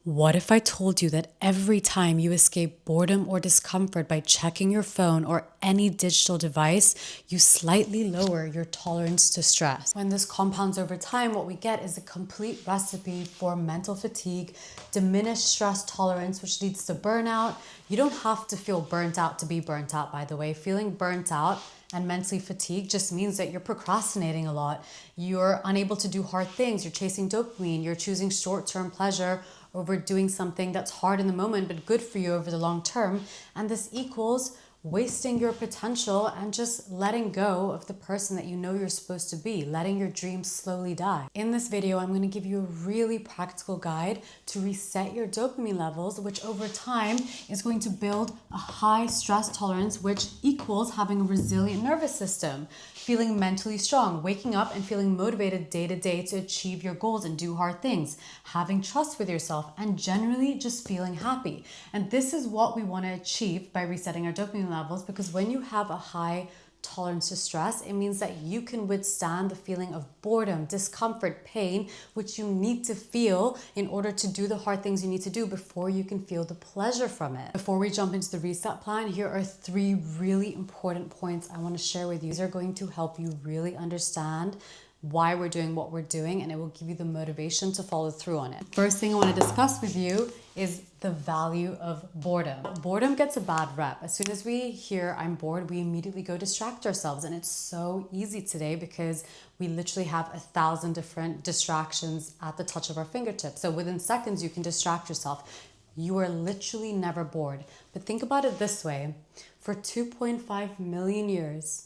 What if I told you that every time you escape boredom or discomfort by checking your phone or any digital device, you slightly lower your tolerance to stress? When this compounds over time, what we get is a complete recipe for mental fatigue, diminished stress tolerance, which leads to burnout. You don't have to feel burnt out to be burnt out, by the way. Feeling burnt out and mentally fatigued just means that you're procrastinating a lot. You're unable to do hard things. You're chasing dopamine. You're choosing short-term pleasure over doing something that's hard in the moment but good for you over the long term. And this equals wasting your potential and just letting go of the person that you know you're supposed to be, letting your dreams slowly die. In this video, I'm going to give you a really practical guide to reset your dopamine levels, which over time is going to build a high stress tolerance, which equals having a resilient nervous system, feeling mentally strong, waking up and feeling motivated day to day to achieve your goals and do hard things, having trust with yourself, and generally just feeling happy. And this is what we want to achieve by resetting our dopamine levels, because when you have a high tolerance to stress, it means that you can withstand the feeling of boredom, discomfort, pain, which you need to feel in order to do the hard things you need to do before you can feel the pleasure from it. Before we jump into the reset plan, here are 3 really important points I want to share with you. These are going to help you really understand why we're doing what we're doing, and it will give you the motivation to follow through on it. First thing I want to discuss with you is the value of boredom. Boredom gets a bad rep. As soon as we hear I'm bored, we immediately go distract ourselves. And it's so easy today because we literally have 1,000 different distractions at the touch of our fingertips. So within seconds, you can distract yourself. You are literally never bored. But think about it this way. For 2.5 million years,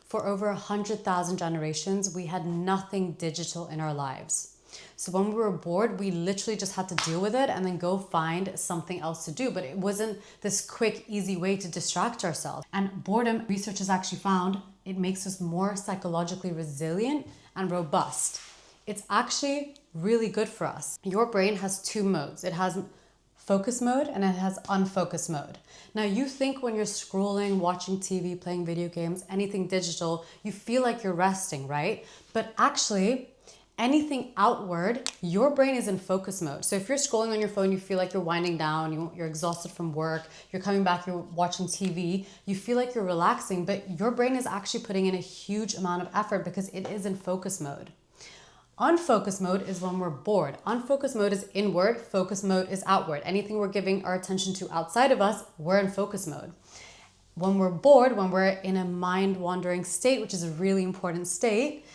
for over 100,000 generations, we had nothing digital in our lives. So when we were bored, we literally just had to deal with it and then go find something else to do. But it wasn't this quick, easy way to distract ourselves. And boredom, research has actually found, it makes us more psychologically resilient and robust. It's actually really good for us. Your brain has 2 modes. It has focus mode and it has unfocus mode. Now you think when you're scrolling, watching TV, playing video games, anything digital, you feel like you're resting, right? But actually, anything outward, your brain is in focus mode. So if you're scrolling on your phone, you feel like you're winding down, you're exhausted from work, you're coming back, you're watching TV, you feel like you're relaxing, but your brain is actually putting in a huge amount of effort because it is in focus mode. Unfocused mode is when we're bored. Unfocused mode is inward, focus mode is outward. Anything we're giving our attention to outside of us, we're in focus mode. When we're bored, when we're in a mind-wandering state, which is a really important state,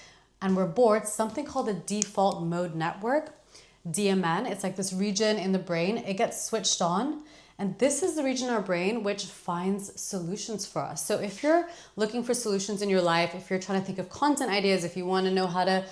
and we're bored, something called the default mode network, DMN, it's like this region in the brain, it gets switched on. And this is the region in our brain which finds solutions for us. So if you're looking for solutions in your life, if you're trying to think of content ideas, if you want to know how to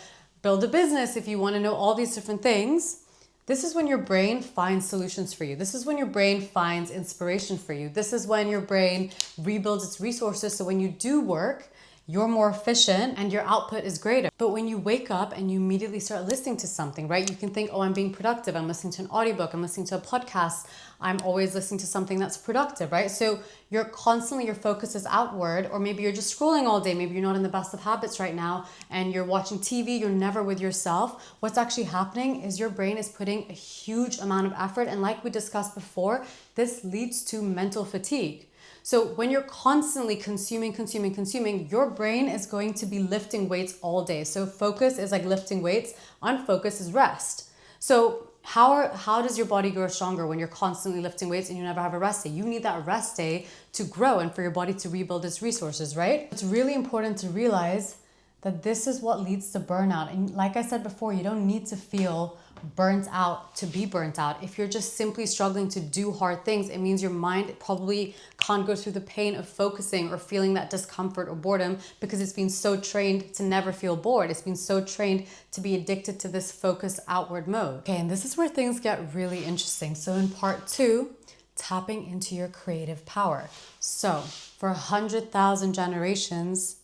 build a business, if you want to know all these different things, this is when your brain finds solutions for you. This is when your brain finds inspiration for you. This is when your brain rebuilds its resources. So when you do work, you're more efficient and your output is greater. But when you wake up and you immediately start listening to something, right? You can think, oh, I'm being productive. I'm listening to an audiobook. I'm listening to a podcast. I'm always listening to something that's productive, right? So you're constantly, your focus is outward, or maybe you're just scrolling all day. Maybe you're not in the best of habits right now and you're watching TV. You're never with yourself. What's actually happening is your brain is putting a huge amount of effort. And like we discussed before, this leads to mental fatigue. So when you're constantly consuming, your brain is going to be lifting weights all day. So focus is like lifting weights, unfocus is rest. So how does your body grow stronger when you're constantly lifting weights and you never have a rest day? You need that rest day to grow and for your body to rebuild its resources, right? It's really important to realize that this is what leads to burnout. And like I said before, you don't need to feel burnt out to be burnt out. If you're just simply struggling to do hard things, it means your mind probably can't go through the pain of focusing or feeling that discomfort or boredom because it's been so trained to never feel bored. It's been so trained to be addicted to this focus outward mode. Okay, and this is where things get really interesting. So in part 2, tapping into your creative power. So for 100,000 generations,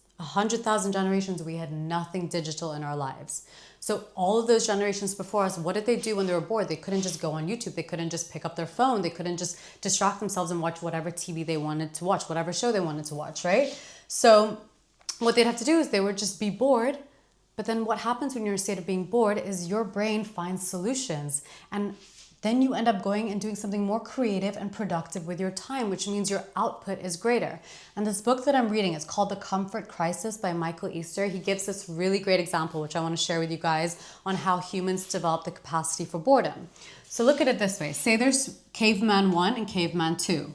we had nothing digital in our lives. So all of those generations before us, what did they do when they were bored? They couldn't just go on YouTube. They couldn't just pick up their phone. They couldn't just distract themselves and watch whatever TV they wanted to watch, whatever show they wanted to watch, right? So what they'd have to do is they would just be bored. But then what happens when you're in a state of being bored is your brain finds solutions. And then you end up going and doing something more creative and productive with your time, which means your output is greater. And this book that I'm reading, it's called The Comfort Crisis by Michael Easter. He gives this really great example, which I want to share with you guys, on how humans develop the capacity for boredom. So look at it this way. Say there's caveman 1 and caveman 2.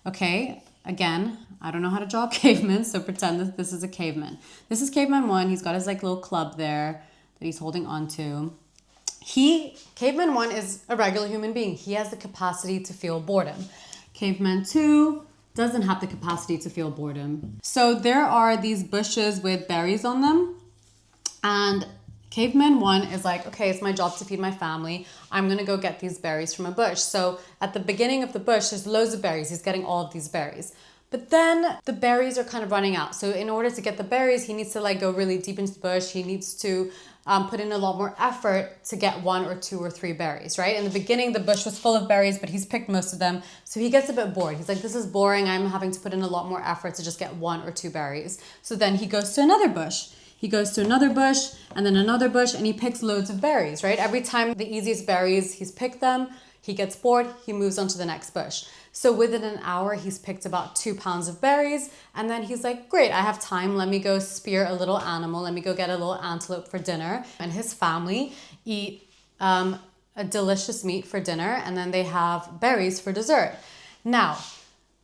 Okay, again, I don't know how to draw a caveman, so pretend that this is a caveman. This is caveman 1. He's got his like little club there that he's holding on to. Caveman 1 is a regular human being. He has the capacity to feel boredom. Caveman 2 doesn't have the capacity to feel boredom. So there are these bushes with berries on them, and caveman 1 is like, okay, it's my job to feed my family. I'm gonna go get these berries from a bush. So at the beginning of the bush, there's loads of berries. He's getting all of these berries. But then the berries are kind of running out. So in order to get the berries, he needs to like go really deep into the bush. He needs to put in a lot more effort to get 1 or 2 or 3 berries, right? In the beginning, the bush was full of berries, but he's picked most of them. So he gets a bit bored. He's like, this is boring. I'm having to put in a lot more effort to just get 1 or 2 berries. So then he goes to another bush. He goes to another bush and then another bush, and he picks loads of berries, right? Every time the easiest berries, he's picked them. He gets bored, he moves on to the next bush. So within an hour, he's picked about 2 pounds of berries. And then he's like, great, I have time. Let me go spear a little animal. Let me go get a little antelope for dinner. And his family eat a delicious meat for dinner. And then they have berries for dessert. Now,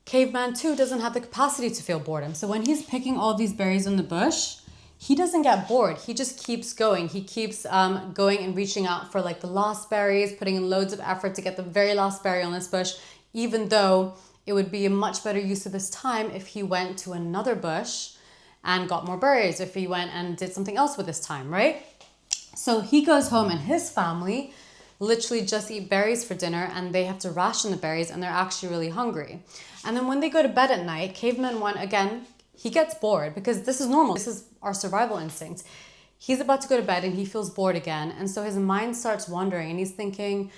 caveman 2 doesn't have the capacity to feel boredom. So when he's picking all these berries in the bush, he doesn't get bored. He just keeps going. He keeps going and reaching out for like the last berries, putting in loads of effort to get the very last berry on this bush, even though it would be a much better use of his time if he went to another bush and got more berries, if he went and did something else with his time, right? So he goes home and his family literally just eat berries for dinner, and they have to ration the berries, and they're actually really hungry. And then when they go to bed at night, caveman 1, again, he gets bored because this is normal. This is our survival instinct. He's about to go to bed and he feels bored again. And so his mind starts wandering and he's thinking,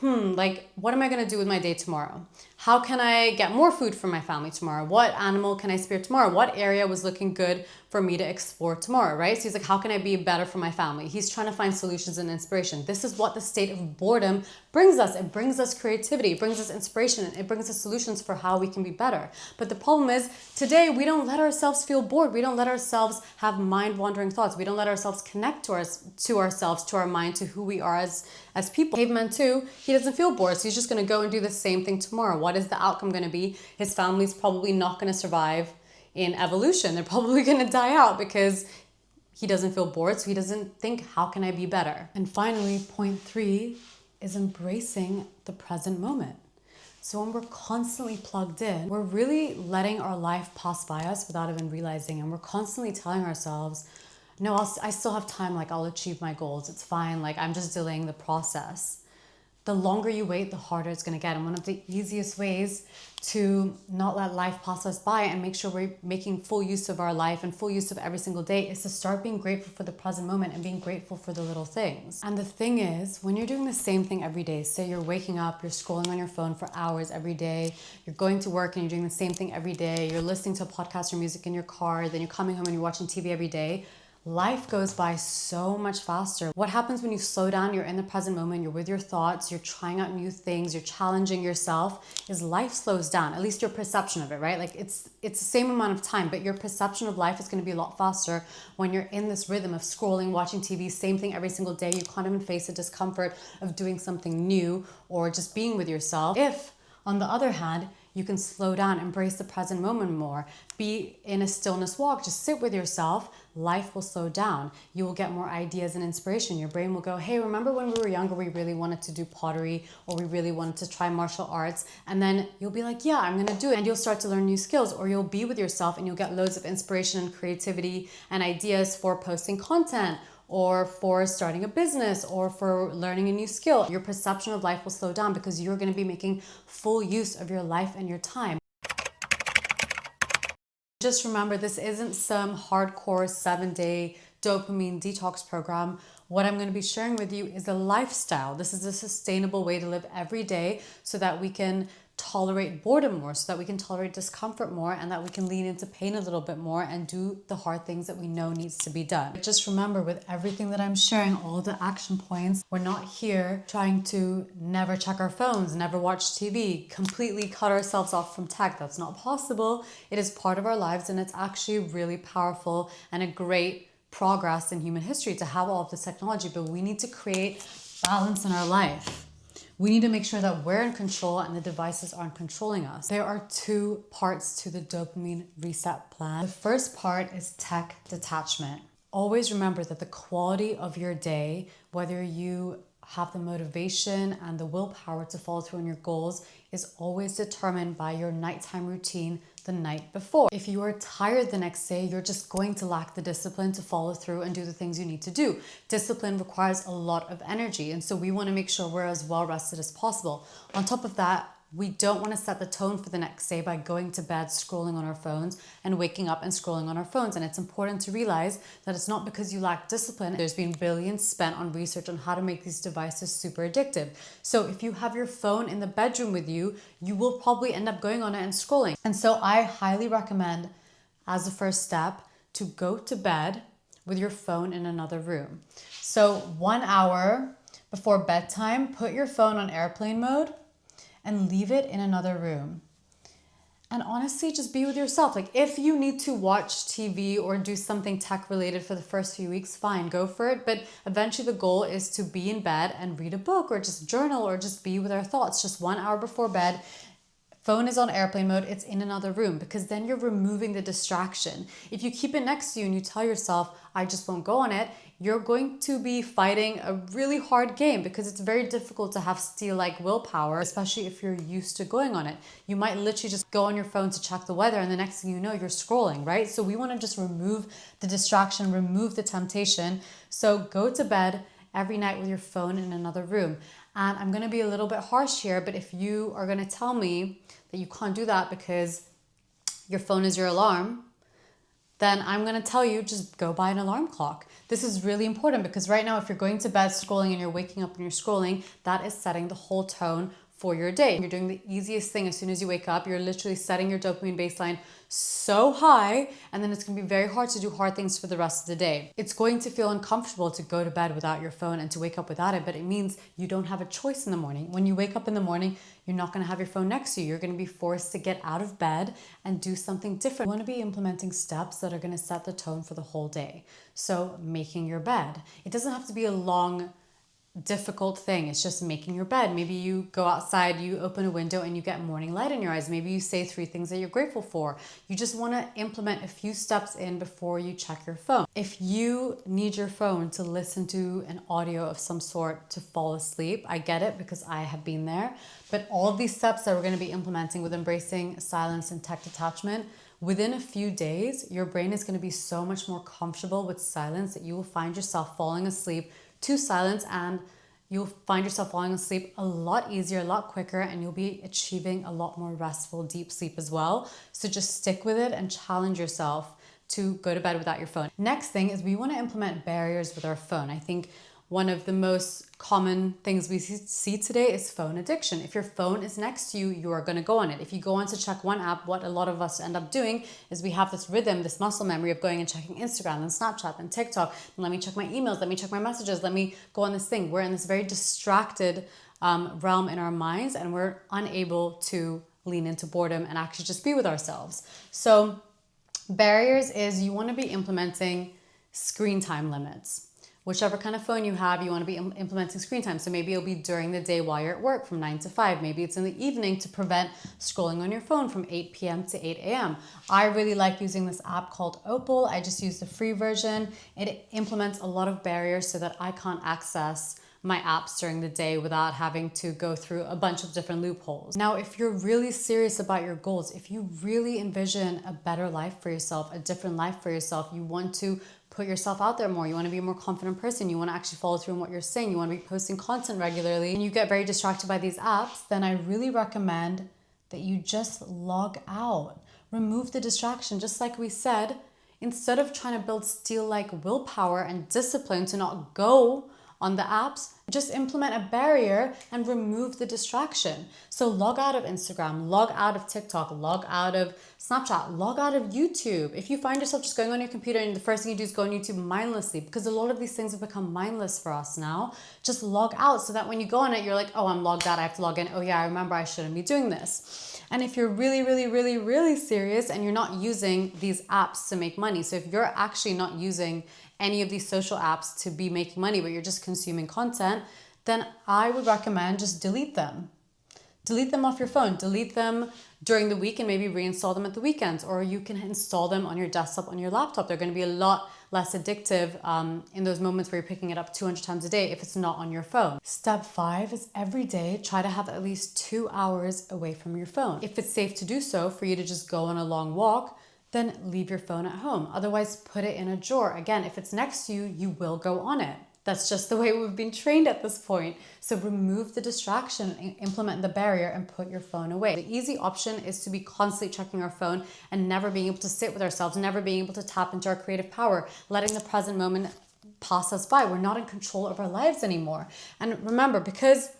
like, what am I going to do with my day tomorrow? How can I get more food for my family tomorrow? What animal can I spear tomorrow? What area was looking good for me to explore tomorrow, right? So he's like, how can I be better for my family? He's trying to find solutions and inspiration. This is what the state of boredom brings us. It brings us creativity, it brings us inspiration, it brings us solutions for how we can be better. But the problem is, today we don't let ourselves feel bored. We don't let ourselves have mind-wandering thoughts. We don't let ourselves connect to ourselves, to our mind, to who we are as people. Caveman 2, he doesn't feel bored, so he's just going to go and do the same thing tomorrow. What is the outcome going to be? His family's probably not going to survive in evolution. They're probably going to die out because he doesn't feel bored, so he doesn't think, how can I be better? And finally, point 3 is embracing the present moment. So when we're constantly plugged in, we're really letting our life pass by us without even realizing, and we're constantly telling ourselves, no, I still have time, like I'll achieve my goals, it's fine, like I'm just delaying the process. The longer you wait, the harder it's going to get. And one of the easiest ways to not let life pass us by and make sure we're making full use of our life and full use of every single day is to start being grateful for the present moment and being grateful for the little things. And the thing is, when you're doing the same thing every day, say you're waking up, you're scrolling on your phone for hours every day, you're going to work and you're doing the same thing every day, you're listening to a podcast or music in your car, then you're coming home and you're watching TV every day, life goes by so much faster. What happens when you slow down, you're in the present moment, you're with your thoughts, you're trying out new things, you're challenging yourself, is life slows down, at least your perception of it, right? Like it's the same amount of time, but your perception of life is going to be a lot faster when you're in this rhythm of scrolling, watching TV, same thing every single day. You can't even face the discomfort of doing something new or just being with yourself. If, on the other hand, you can slow down, embrace the present moment more, be in a stillness walk, just sit with yourself, life will slow down. You will get more ideas and inspiration. Your brain will go, hey, remember when we were younger, we really wanted to do pottery or we really wanted to try martial arts? And then you'll be like, yeah, I'm gonna do it. And you'll start to learn new skills, or you'll be with yourself and you'll get loads of inspiration and creativity and ideas for posting content, or for starting a business, or for learning a new skill. Your perception of life will slow down because you're going to be making full use of your life and your time. Just remember, this isn't some hardcore 7-day dopamine detox program. What I'm going to be sharing with you is a lifestyle. This is a sustainable way to live every day so that we can tolerate boredom more, so that we can tolerate discomfort more, and that we can lean into pain a little bit more and do the hard things that we know needs to be done. But just remember, with everything that I'm sharing, all the action points, we're not here trying to never check our phones, never watch TV, completely cut ourselves off from tech. That's not possible. It is part of our lives, and it's actually really powerful and a great progress in human history to have all of this technology, but we need to create balance in our life. We need to make sure that we're in control and the devices aren't controlling us. There are two parts to the dopamine reset plan. The first part is tech detachment. Always remember that the quality of your day, whether you have the motivation and the willpower to follow through on your goals, is always determined by your nighttime routine the night before. If you are tired the next day, you're just going to lack the discipline to follow through and do the things you need to do. Discipline requires a lot of energy, and so we want to make sure we're as well rested as possible. On top of that, we don't want to set the tone for the next day by going to bed scrolling on our phones and waking up and scrolling on our phones. And it's important to realize that it's not because you lack discipline. There's been billions spent on research on how to make these devices super addictive. So if you have your phone in the bedroom with you, you will probably end up going on it and scrolling. And so I highly recommend, as a first step, to go to bed with your phone in another room. So 1 hour before bedtime, put your phone on airplane mode and leave it in another room. And honestly, just be with yourself. Like, if you need to watch TV or do something tech related for the first few weeks, fine, go for it. But eventually the goal is to be in bed and read a book or just journal or just be with our thoughts. Just 1 hour before bed, phone is on airplane mode, it's in another room, because then you're removing the distraction. If you keep it next to you and you tell yourself, I just won't go on it, you're going to be fighting a really hard game, because it's very difficult to have steel-like willpower, especially if you're used to going on it. You might literally just go on your phone to check the weather, and the next thing you know, you're scrolling, right? So we want to just remove the distraction, remove the temptation. So go to bed every night with your phone in another room. And I'm going to be a little bit harsh here, but if you are going to tell me that you can't do that because your phone is your alarm, then I'm going to tell you, just go buy an alarm clock. This is really important, because right now, if you're going to bed scrolling and you're waking up and you're scrolling, that is setting the whole tone for your day. You're doing the easiest thing as soon as you wake up. You're literally setting your dopamine baseline so high, and then it's going to be very hard to do hard things for the rest of the day. It's going to feel uncomfortable to go to bed without your phone and to wake up without it, but it means you don't have a choice in the morning. When you wake up in the morning, you're not going to have your phone next to you. You're going to be forced to get out of bed and do something different. You want to be implementing steps that are going to set the tone for the whole day. So making your bed. It doesn't have to be a long, difficult thing. It's just making your bed. Maybe you go outside, you open a window and you get morning light in your eyes. Maybe you say 3 things that you're grateful for. You just want to implement a few steps in before you check your phone. If you need your phone to listen to an audio of some sort to fall asleep, I get it, because I have been there. But all of these steps that we're going to be implementing with embracing silence and tech detachment, within a few days, your brain is going to be so much more comfortable with silence that you will find yourself falling asleep to silence, and you'll find yourself falling asleep a lot easier, a lot quicker, and you'll be achieving a lot more restful, deep sleep as well. So just stick with it and challenge yourself to go to bed without your phone. Next thing is we want to implement barriers with our phone. I think one of the most common things we see today is phone addiction. If your phone is next to you, you are going to go on it. If you go on to check one app, what a lot of us end up doing is we have this rhythm, this muscle memory of going and checking Instagram and Snapchat and TikTok. And let me check my emails, let me check my messages, let me go on this thing. We're in this very distracted realm in our minds, and we're unable to lean into boredom and actually just be with ourselves. So barriers is you want to be implementing screen time limits. Whichever kind of phone you have, you want to be implementing screen time. So maybe it'll be during the day while you're at work from 9 to 5. Maybe it's in the evening to prevent scrolling on your phone from 8 p.m. to 8 a.m. I really like using this app called Opal. I just use the free version. It implements a lot of barriers so that I can't access my apps during the day without having to go through a bunch of different loopholes. Now, if you're really serious about your goals, if you really envision a better life for yourself, a different life for yourself, you want to put yourself out there more, you want to be a more confident person, you want to actually follow through on what you're saying, you want to be posting content regularly, and you get very distracted by these apps, then I really recommend that you just log out. Remove the distraction. Just like we said, instead of trying to build steel-like willpower and discipline to not go on the apps, Just implement a barrier and remove the distraction. So log out of Instagram, log out of TikTok, log out of Snapchat, log out of YouTube. If you find yourself just going on your computer and the first thing you do is go on YouTube mindlessly, because a lot of these things have become mindless for us now, just log out so that when you go on it, you're like, oh, I'm logged out, I have to log in. Oh yeah, I remember I shouldn't be doing this. And if you're really serious and you're not using these apps to make money, so if you're actually not using any of these social apps to be making money, but you're just consuming content, then I would recommend just delete them. Delete them off your phone. Delete them during the week and maybe reinstall them at the weekends, or you can install them on your desktop, on your laptop. They're going to be a lot less addictive in those moments where you're picking it up 200 times a day if it's not on your phone. Step 5 is every day try to have at least 2 hours away from your phone. If it's safe to do so for you to just go on a long walk, then leave your phone at home. Otherwise, put it in a drawer. Again, if it's next to you, you will go on it. That's just the way we've been trained at this point. So remove the distraction, implement the barrier, and put your phone away. The easy option is to be constantly checking our phone and never being able to sit with ourselves, never being able to tap into our creative power, letting the present moment pass us by. We're not in control of our lives anymore. And remember, because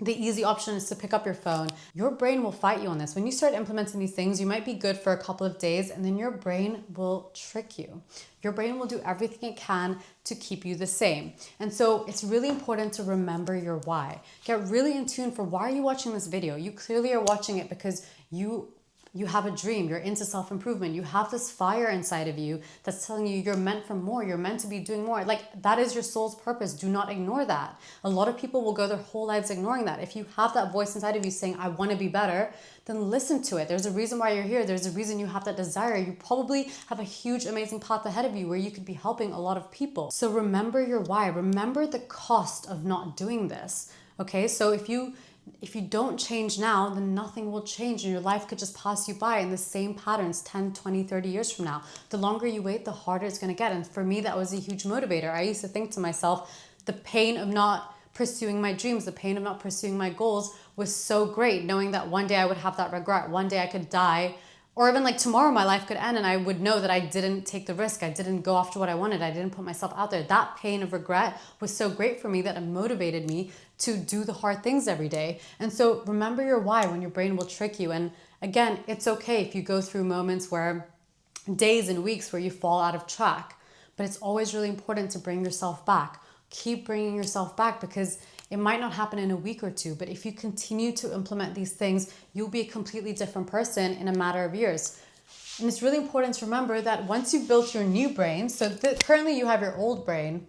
the easy option is to pick up your phone, your brain will fight you on this. When you start implementing these things, you might be good for a couple of days and then your brain will trick you. Your brain will do everything it can to keep you the same. And so it's really important to remember your why. Get really in tune for why are you watching this video? You clearly are watching it because you have a dream, you're into self-improvement, you have this fire inside of you that's telling you you're meant for more, you're meant to be doing more. Like, that is your soul's purpose. Do not ignore that. A lot of people will go their whole lives ignoring that. If you have that voice inside of you saying, I want to be better, then listen to it. There's a reason why you're here. There's a reason you have that desire. You probably have a huge, amazing path ahead of you where you could be helping a lot of people. So remember your why. Remember the cost of not doing this. Okay, so if you don't change now, then nothing will change and your life could just pass you by in the same patterns 10, 20, 30 years from now. The longer you wait, the harder it's going to get. And for me, that was a huge motivator. I used to think to myself, the pain of not pursuing my dreams, the pain of not pursuing my goals was so great, knowing that one day I would have that regret. One day I could die, or even like tomorrow my life could end and I would know that I didn't take the risk. I didn't go after what I wanted. I didn't put myself out there. That pain of regret was so great for me that it motivated me to do the hard things every day. And so remember your why when your brain will trick you. And again, it's okay if you go through moments where days and weeks where you fall out of track, but it's always really important to bring yourself back. Keep bringing yourself back because it might not happen in a week or two, but if you continue to implement these things, you'll be a completely different person in a matter of years. And it's really important to remember that once you've built your new brain, so currently you have your old brain,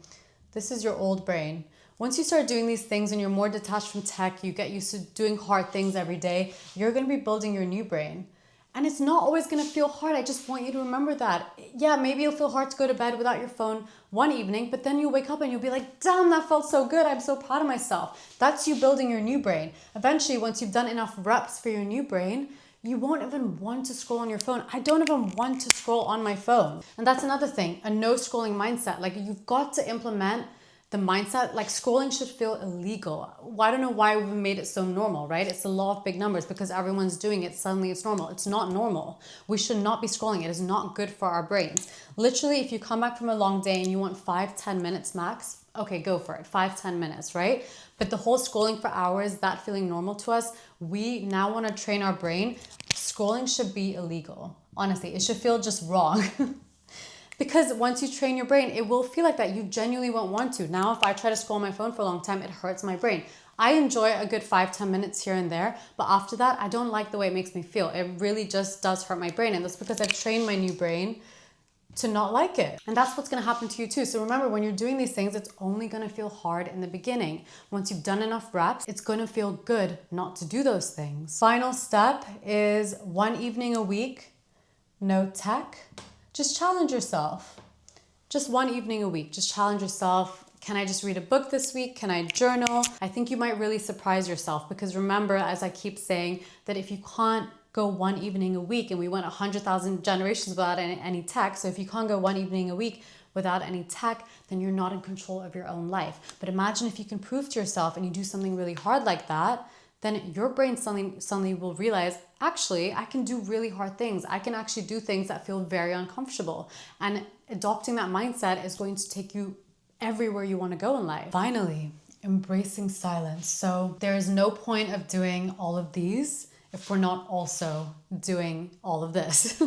this is your old brain. Once you start doing these things and you're more detached from tech, you get used to doing hard things every day, you're going to be building your new brain. And it's not always going to feel hard. I just want you to remember that. Yeah, maybe it'll feel hard to go to bed without your phone one evening, but then you'll wake up and you'll be like, damn, that felt so good. I'm so proud of myself. That's you building your new brain. Eventually, once you've done enough reps for your new brain, you won't even want to scroll on your phone. I don't even want to scroll on my phone. And that's another thing, a no scrolling mindset. Like, you've got to implement the mindset, like scrolling should feel illegal. I don't know why we've made it so normal, right? It's the law of big numbers. Because everyone's doing it, suddenly it's normal. It's not normal. We should not be scrolling. It is not good for our brains. Literally, if you come back from a long day and you want 5-10 minutes max, okay, go for it. 5-10 minutes, right? But the whole scrolling for hours, that feeling normal to us, we now want to train our brain. Scrolling should be illegal. Honestly, it should feel just wrong. Because once you train your brain, it will feel like that. You genuinely won't want to. Now, if I try to scroll my phone for a long time, it hurts my brain. I enjoy a good 5-10 minutes here and there, but after that, I don't like the way it makes me feel. It really just does hurt my brain. And that's because I've trained my new brain to not like it. And that's what's gonna happen to you too. So remember, when you're doing these things, it's only gonna feel hard in the beginning. Once you've done enough reps, it's gonna feel good not to do those things. Final step is 1 evening a week, no tech. Just challenge yourself. Just 1 evening a week. Just challenge yourself. Can I just read a book this week? Can I journal? I think you might really surprise yourself because remember, as I keep saying, that if you can't go 1 evening a week, and we went 100,000 generations without any tech, so if you can't go 1 evening a week without any tech, then you're not in control of your own life. But imagine if you can prove to yourself and you do something really hard like that, then your brain suddenly will realize, actually, I can do really hard things. I can actually do things that feel very uncomfortable. And adopting that mindset is going to take you everywhere you want to go in life. Finally, embracing silence. So there is no point of doing all of these if we're not also doing all of this.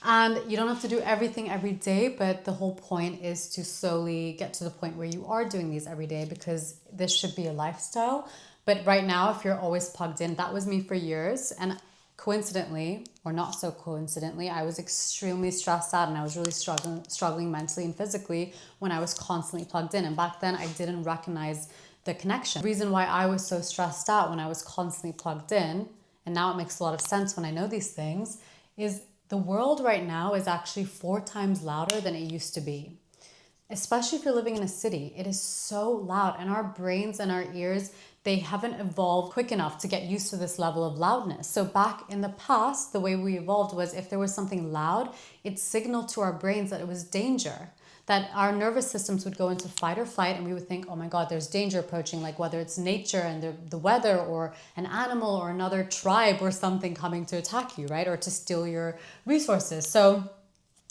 And you don't have to do everything every day, but the whole point is to slowly get to the point where you are doing these every day, because this should be a lifestyle. But right now, if you're always plugged in, that was me for years. And coincidentally, or not so coincidentally, I was extremely stressed out and I was really struggling mentally and physically when I was constantly plugged in. And back then I didn't recognize the connection. The reason why I was so stressed out when I was constantly plugged in, and now it makes a lot of sense when I know these things, is the world right now is actually 4 times louder than it used to be. Especially if you're living in a city, it is so loud, and our brains and our ears, they haven't evolved quick enough to get used to this level of loudness. So back in the past, the way we evolved was if there was something loud, it signaled to our brains that it was danger, that our nervous systems would go into fight or flight, and we would think, oh my God, there's danger approaching, like whether it's nature and the weather, or an animal or another tribe or something coming to attack you, right? Or to steal your resources. So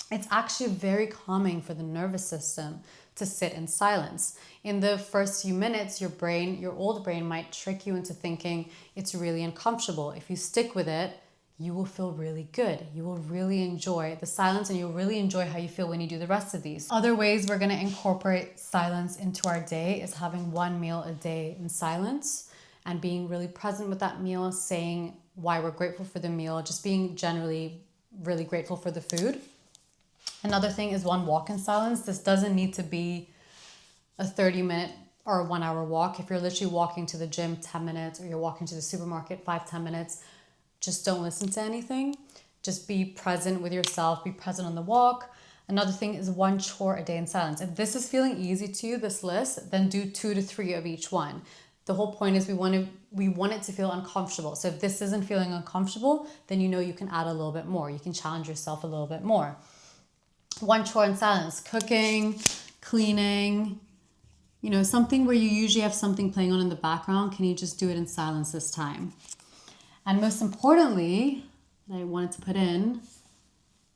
it's actually very calming for the nervous system to sit in silence. In the first few minutes, your brain, your old brain, might trick you into thinking it's really uncomfortable. If you stick with it, you will feel really good. You will really enjoy the silence, and you'll really enjoy how you feel when you do the rest of these. Other ways we're going to incorporate silence into our day is having 1 meal a day in silence and being really present with that meal, saying why we're grateful for the meal, just being generally really grateful for the food. Another thing is 1 walk in silence. This doesn't need to be a 30-minute or 1 hour walk. If you're literally walking to the gym 10 minutes, or you're walking to the supermarket 5-10 minutes, just don't listen to anything. Just be present with yourself, be present on the walk. Another thing is 1 chore a day in silence. If this is feeling easy to you, this list, then do 2 to 3 of each one. The whole point is we want it to feel uncomfortable. So if this isn't feeling uncomfortable, then you know you can add a little bit more. You can challenge yourself a little bit more. 1 chore in silence: cooking, cleaning, something where you usually have something playing on in the background. Can you just do it in silence this time? And most importantly, that I wanted to put in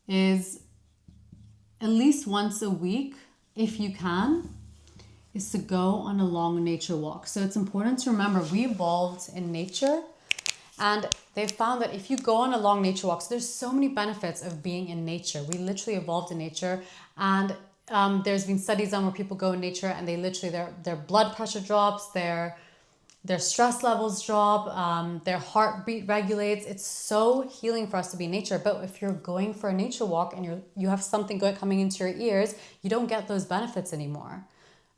is at least once a week, if you can, is to go on a long nature walk. So it's important to remember we evolved in nature, and they've found that if you go on a long nature walk, so there's so many benefits of being in nature. We literally evolved in nature, and there's been studies on where people go in nature and they literally, their blood pressure drops, their stress levels drop, their heartbeat regulates. It's so healing for us to be in nature. But if you're going for a nature walk and you have something coming into your ears, you don't get those benefits anymore,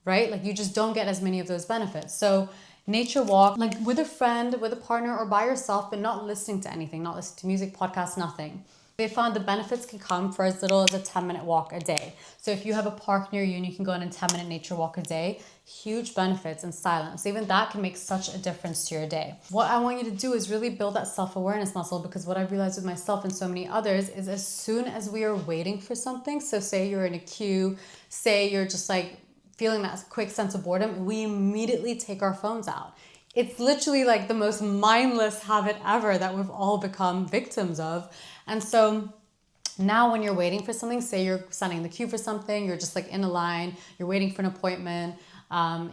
right? Like you just don't get as many of those benefits. So nature walk, like with a friend, with a partner, or by yourself, but not listening to anything, not listening to music, podcasts, nothing. They found the benefits can come for as little as a 10-minute walk a day. So if you have a park near you and you can go on a 10-minute nature walk a day, huge benefits in silence. Even that can make such a difference to your day. What I want you to do is really build that self-awareness muscle, because what I've realized with myself and so many others is as soon as we are waiting for something, so say you're in a queue, say you're just like feeling that quick sense of boredom, we immediately take our phones out. It's literally like the most mindless habit ever that we've all become victims of. And so now when you're waiting for something, say you're standing in the queue for something, you're just like in a line, you're waiting for an appointment,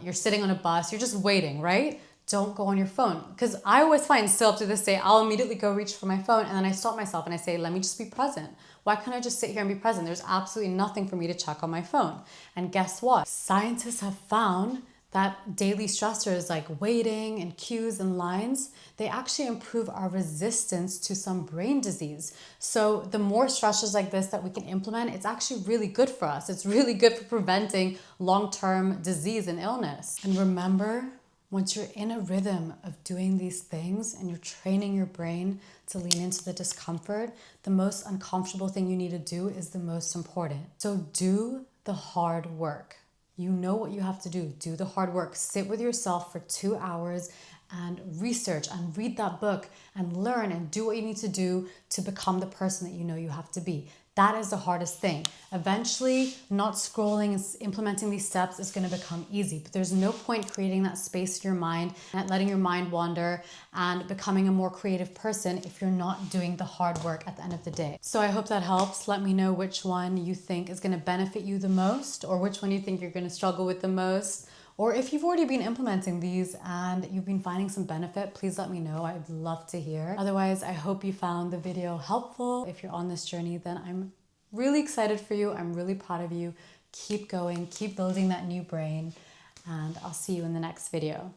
you're sitting on a bus, you're just waiting, right? Don't go on your phone. Because I always find, still up to this day, I'll immediately go reach for my phone, and then I stop myself and I say, let me just be present. Why can't I just sit here and be present? There's absolutely nothing for me to check on my phone. And guess what? Scientists have found that daily stressors like waiting and queues and lines, they actually improve our resistance to some brain disease. So the more stressors like this that we can implement, it's actually really good for us. It's really good for preventing long-term disease and illness. And remember, once you're in a rhythm of doing these things and you're training your brain to lean into the discomfort, the most uncomfortable thing you need to do is the most important. So do the hard work. You know what you have to do. Do the hard work. Sit with yourself for 2 hours and research and read that book and learn and do what you need to do to become the person that you know you have to be. That is the hardest thing. Eventually, not scrolling and implementing these steps is going to become easy, but there's no point creating that space in your mind and letting your mind wander and becoming a more creative person if you're not doing the hard work at the end of the day. So I hope that helps. Let me know which one you think is going to benefit you the most, or which one you think you're going to struggle with the most, Or if you've already been implementing these and you've been finding some benefit, please let me know. I'd love to hear. Otherwise, I hope you found the video helpful. If you're on this journey, then I'm really excited for you. I'm really proud of you. Keep going, keep building that new brain, and I'll see you in the next video.